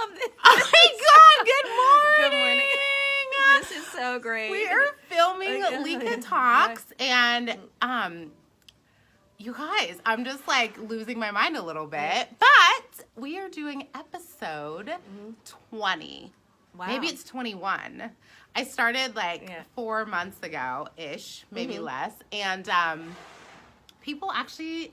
something. Oh my God, good morning. Good morning. This is so great. We are filming Lika Talks, and you guys, I'm just like losing my mind a little bit, but we are doing episode 20. Wow. Maybe it's 21. I started 4 months ago-ish, maybe less, and people actually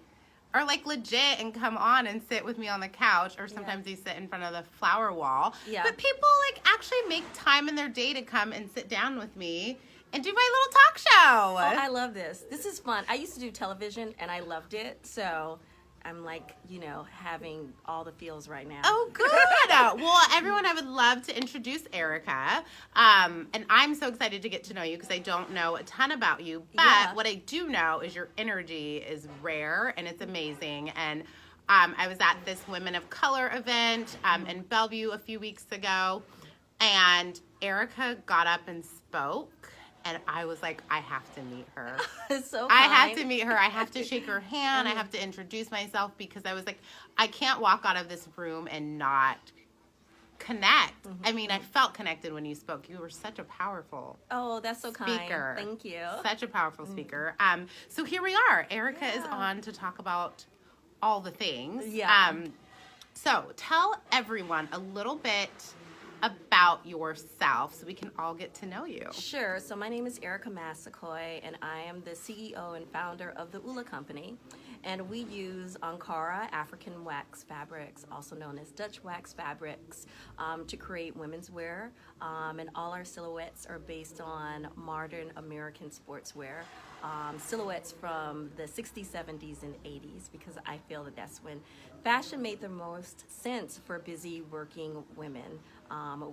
are like legit and come on and sit with me on the couch, or sometimes they sit in front of the flower wall. Yeah. But people like actually make time in their day to come and sit down with me and do my little talk show. Oh, I love this. This is fun. I used to do television and I loved it. So I'm like, having all the feels right now. Oh, good. Well, everyone, I would love to introduce Erica. And I'm so excited to get to know you because I don't know a ton about you. But what I do know is your energy is rare and it's amazing. And I was at this Women of Color event in Bellevue a few weeks ago. And Erica got up and spoke. And I was like, I have to meet her. So I have to meet her. I have to shake her hand. I have to introduce myself because I was like, I can't walk out of this room and not connect. I mean, I felt connected when you spoke. You were such a powerful that's so speaker. Kind. Thank you. Such a powerful speaker. So here we are. Erica is on to talk about all the things. Yeah. So tell everyone a little bit about yourself so we can all get to know you. Sure. So my name is Erica Massacoy, and I am the CEO and founder of the OULA company. And we use Ankara African wax fabrics, also known as Dutch wax fabrics, to create women's wear. And all our silhouettes are based on modern American sportswear. Silhouettes from the 60s, 70s, and 80s, because I feel that that's when fashion made the most sense for busy working women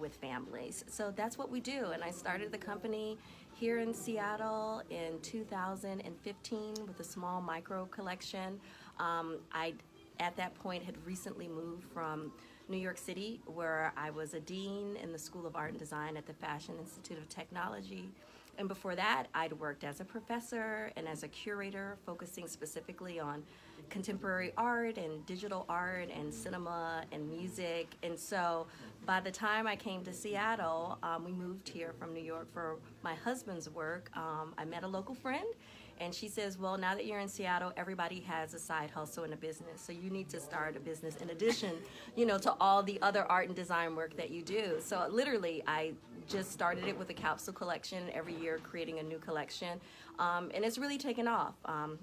with families. So that's what we do. And I started the company here in Seattle in 2015 with a small micro collection. I, at that point, had recently moved from New York City, where I was a dean in the School of Art and Design at the Fashion Institute of Technology. And before that, I'd worked as a professor and as a curator, focusing specifically on contemporary art and digital art and cinema and music. And so by the time I came to Seattle, we moved here from New York for my husband's work. I met a local friend, and she says, well, now that you're in Seattle, everybody has a side hustle and a business. So you need to start a business in addition, to all the other art and design work that you do. So literally, I just started it with a capsule collection, every year creating a new collection. And it's really taken off.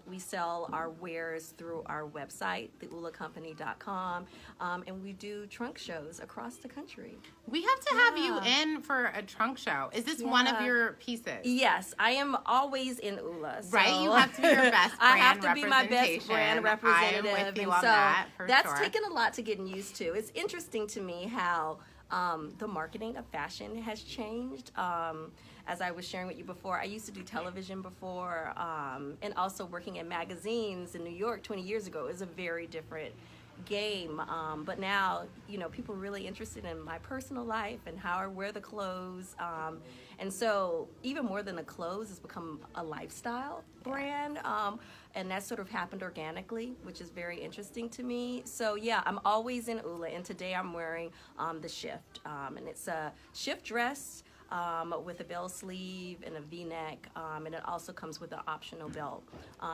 We sell our wares through our website, theoulacompany.com, and we do trunk shows across the country. We have to have you in for a trunk show. Is this one of your pieces? Yes, I am always in OULA. So right, you have to be your best brand I have to be my best brand representative. I am with you and on so that, for that's sure. taken a lot to get used to. It's interesting to me how the marketing of fashion has changed. As I was sharing with you before, I used to do television before, and also working in magazines in New York 20 years ago is a very different game. But now, people are really interested in my personal life and how I wear the clothes. And so even more than the clothes, it's become a lifestyle brand. And that sort of happened organically, which is very interesting to me. So yeah, I'm always in OULA, and today I'm wearing the shift. And it's a shift dress with a bell sleeve and a V-neck, and it also comes with an optional belt.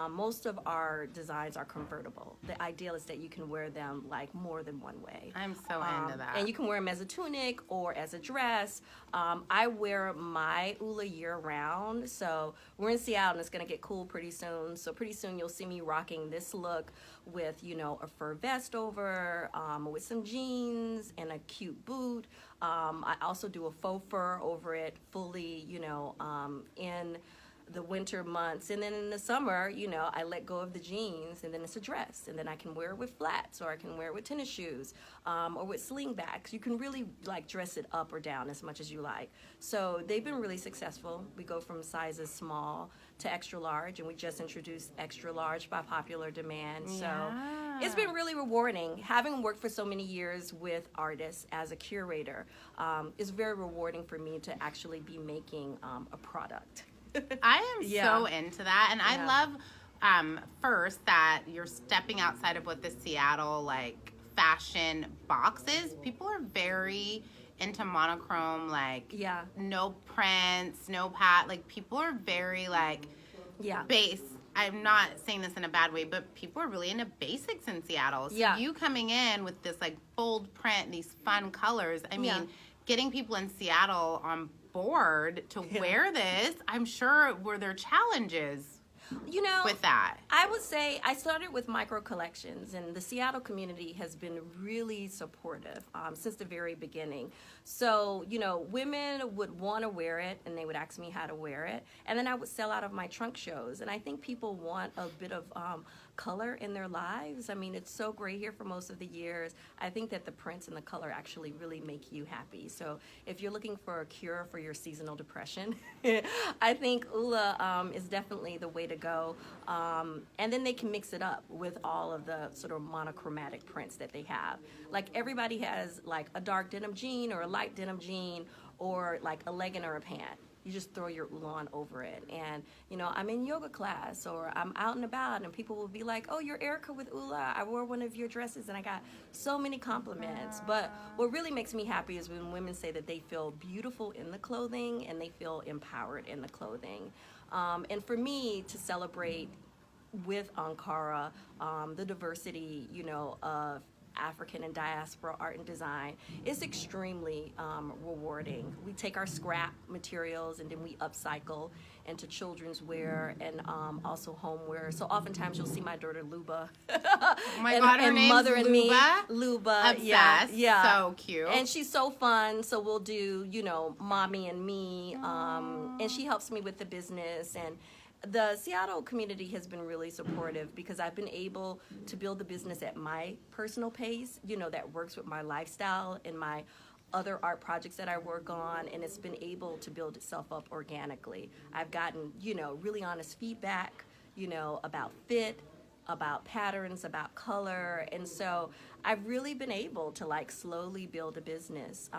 Most of our designs are convertible. The ideal is that you can wear them like more than one way. I'm so into that. And you can wear them as a tunic or as a dress. I wear my OULA year-round, so we're in Seattle and it's going to get cool pretty soon. So pretty soon you'll see me rocking this look with, a fur vest over, with some jeans and a cute boot. I also do a faux fur over it fully, in the winter months. And then in the summer, I let go of the jeans, and then it's a dress. And then I can wear it with flats, or I can wear it with tennis shoes, or with slingbacks. You can really dress it up or down as much as you like. So they've been really successful. We go from sizes small to extra large, and we just introduced extra large by popular demand. So it's been really rewarding. Having worked for so many years with artists as a curator, it's very rewarding for me to actually be making a product. I am so into that, and I love first that you're stepping outside of what the Seattle fashion boxes, people are very into monochrome, like no prints, no like people are very like base. I'm not saying this in a bad way, but people are really into basics in Seattle. So you coming in with this like bold print, these fun colors, I mean, getting people in Seattle on board to wear this, I'm sure were there challenges with that. I would say I started with micro collections, and the Seattle community has been really supportive since the very beginning. So, women would want to wear it, and they would ask me how to wear it, and then I would sell out of my trunk shows. And I think people want a bit of color in their lives. I mean, it's so great here for most of the years. I think that the prints and the color actually really make you happy. So if you're looking for a cure for your seasonal depression, I think OULA is definitely the way to go. And then they can mix it up with all of the sort of monochromatic prints that they have. Like everybody has like a dark denim jean or a light denim jean or like a legging or a pant. You just throw your OULA on over it. And, I'm in yoga class or I'm out and about and people will be like, oh, you're Erica with OULA. I wore one of your dresses and I got so many compliments. But what really makes me happy is when women say that they feel beautiful in the clothing and they feel empowered in the clothing. And for me to celebrate with Ankara, the diversity, of African and diaspora art and design is extremely rewarding. We take our scrap materials and then we upcycle into children's wear and also homeware. So oftentimes you'll see my daughter Luba. Oh my God, her name's mother and Luba? Me. Luba, obsessed. yeah. So cute. And she's so fun. So we'll do, mommy and me. And she helps me with the business. And the Seattle community has been really supportive because I've been able to build the business at my personal pace, that works with my lifestyle and my other art projects that I work on, and it's been able to build itself up organically. I've gotten, really honest feedback, about fit, about patterns, about color, and so I've really been able to like slowly build a business.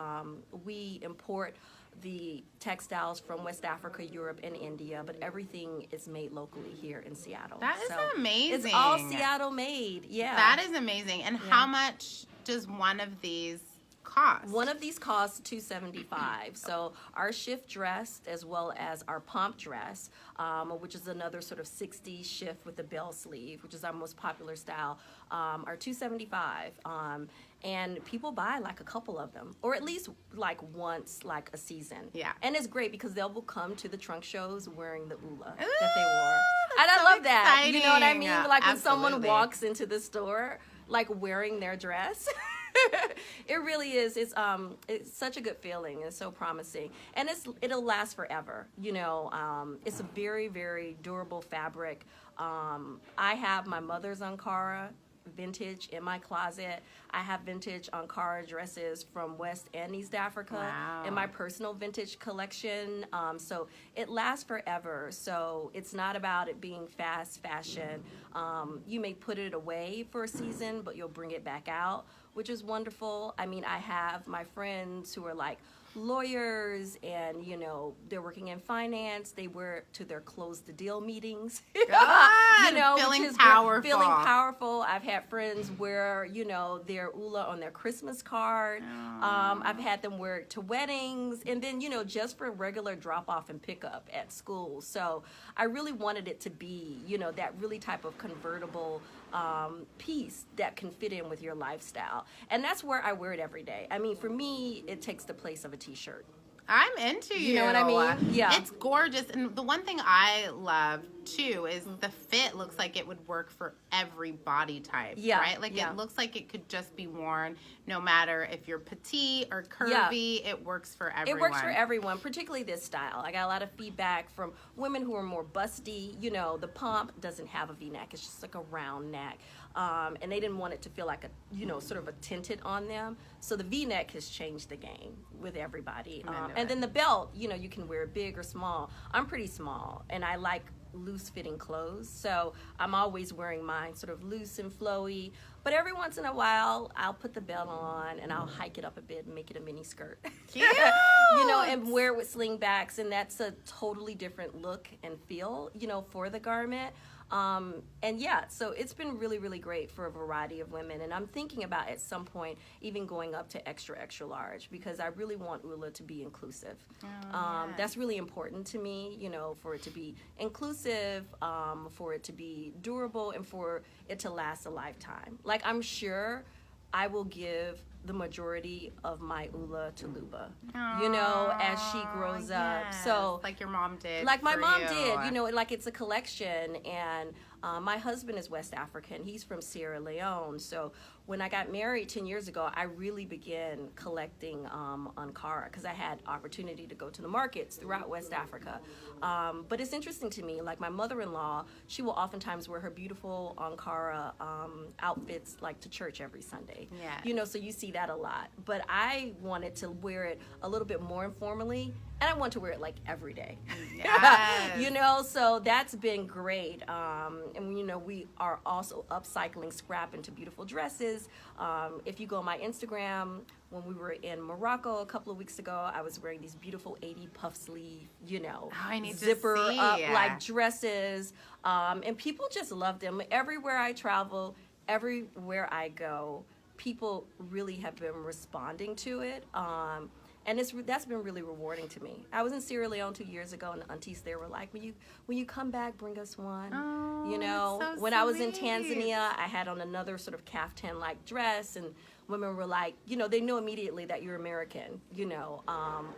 We import the textiles from West Africa, Europe, and India, but everything is made locally here in Seattle. That is amazing. It's all Seattle made, That is amazing. And how much does one of these cost? One of these costs $275. So our shift dress, as well as our pomp dress, which is another sort of 60s shift with the bell sleeve, which is our most popular style, are $275. And people buy like a couple of them, or at least like once, like a season. Yeah. And it's great because they will come to the trunk shows wearing the OULA Ooh, that they wore. And I love that. You know what I mean? Like when someone walks into the store, like wearing their dress. It really is. It's such a good feeling. It's so promising, and it'll last forever. It's a very, very durable fabric. I have my mother's Ankara vintage in my closet. I have vintage Ankara dresses from West and East Africa in my personal vintage collection. So it lasts forever. So it's not about it being fast fashion. You may put it away for a season, but you'll bring it back out, which is wonderful. I mean, I have my friends who are like lawyers and, they're working in finance. They wear it to their close the deal meetings. God, feeling powerful. Feeling powerful. I've had friends wear, their OULA on their Christmas card. I've had them wear it to weddings and then, just for regular drop off and pickup at school. So I really wanted it to be, that really type of convertible piece that can fit in with your lifestyle. And that's where I wear it every day. I mean, for me, it takes the place of a t-shirt. I'm into you. You know what I mean? Yeah. It's gorgeous. And the one thing I love, too, is the fit looks like it would work for every body type, right? Like, it looks like it could just be worn no matter if you're petite or curvy. It works for everyone. It works for everyone, particularly this style. I got a lot of feedback from women who are more busty. The pomp doesn't have a V-neck. It's just like a round neck. And they didn't want it to feel like a, sort of a tinted on them. So the V-neck has changed the game with everybody. And then the belt, you can wear it big or small. I'm pretty small, and I like loose fitting clothes, so I'm always wearing mine sort of loose and flowy, but every once in a while I'll put the belt on and I'll hike it up a bit and make it a mini skirt. Cute. you know, and wear it with slingbacks, and that's a totally different look and feel, you know, for the garment. And yeah, so it's been really, really great for a variety of women. And I'm thinking about at some point even going up to extra, extra large, because I really want OULA to be inclusive. That's really important to me, you know, for it to be inclusive, for it to be durable, and for it to last a lifetime. Like, I'm sure I will give the majority of my OULA to Luba, you know, as she grows up. So like your mom did. Like my mom did, you know, like it's a collection. And my husband is West African. He's from Sierra Leone. So when I got married 10 years ago, I really began collecting Ankara, because I had opportunity to go to the markets throughout West Africa. But it's interesting to me, like my mother-in-law, she will oftentimes wear her beautiful Ankara outfits like to church every Sunday. Yeah. You know, so you see that a lot. But I wanted to wear it a little bit more informally, and I want to wear it like every day. Yes. You know, so that's been great. And you know, we are also upcycling scrap into beautiful dresses. If you go on my Instagram, when we were in Morocco a couple of weeks ago, I was wearing these beautiful 80 puff sleeve, you know, zipper up like dresses. And people just love them. Everywhere I travel, everywhere I go, people really have been responding to it. And that's been really rewarding to me. I was in Sierra Leone 2 years ago, and the aunties there were like, when you come back, bring us one. Oh, you know, so when I was in sweet. Tanzania, I had on another sort of caftan-like dress, and women were like, you know, they know immediately that you're American, you know,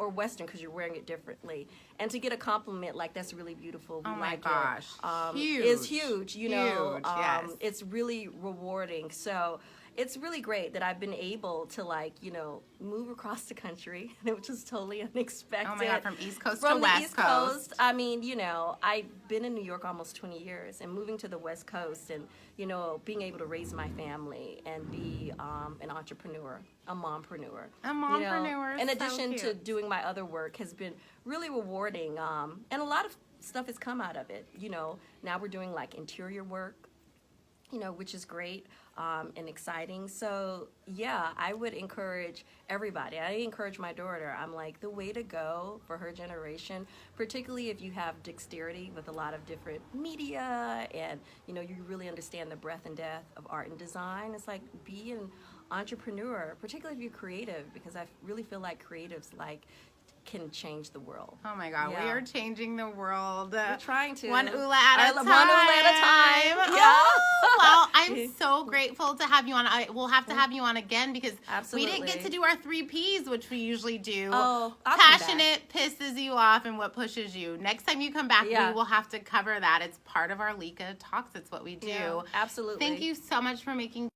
or Western, because you're wearing it differently. And to get a compliment like, that's really beautiful, we like gosh, it, huge. is huge, you know. Yes. It's really rewarding. So it's really great that I've been able to, like, you know, move across the country, which is totally unexpected. Oh my God, from East Coast to From the West East Coast. I mean, you know, I've been in New York almost 20 years, and moving to the West Coast, and, you know, being able to raise my family and be an entrepreneur, a mompreneur. A mompreneur, you know, in addition so to cute. doing my other work, has been really rewarding. And a lot of stuff has come out of it. You know, now we're doing like interior work, you know, which is great. And exciting. So yeah, I would encourage everybody. I encourage my daughter. I'm like, the way to go for her generation, particularly if you have dexterity with a lot of different media, and you know, you really understand the breadth and depth of art and design. It's like, be an entrepreneur, particularly if you're creative, because I really feel like creatives can change the world. Oh my God, we are changing the world. We're trying to. One OULA at a time. One OULA at a time. Yeah. Oh, well, I'm so grateful to have you on. We'll have to have you on again, because we didn't get to do our 3 Ps, which we usually do. Oh, I'll come back. Passionate, pisses you off, and what pushes you. Next time you come back, we will have to cover that. It's part of our Lika Talks. It's what we do. Yeah, absolutely. Thank you so much for making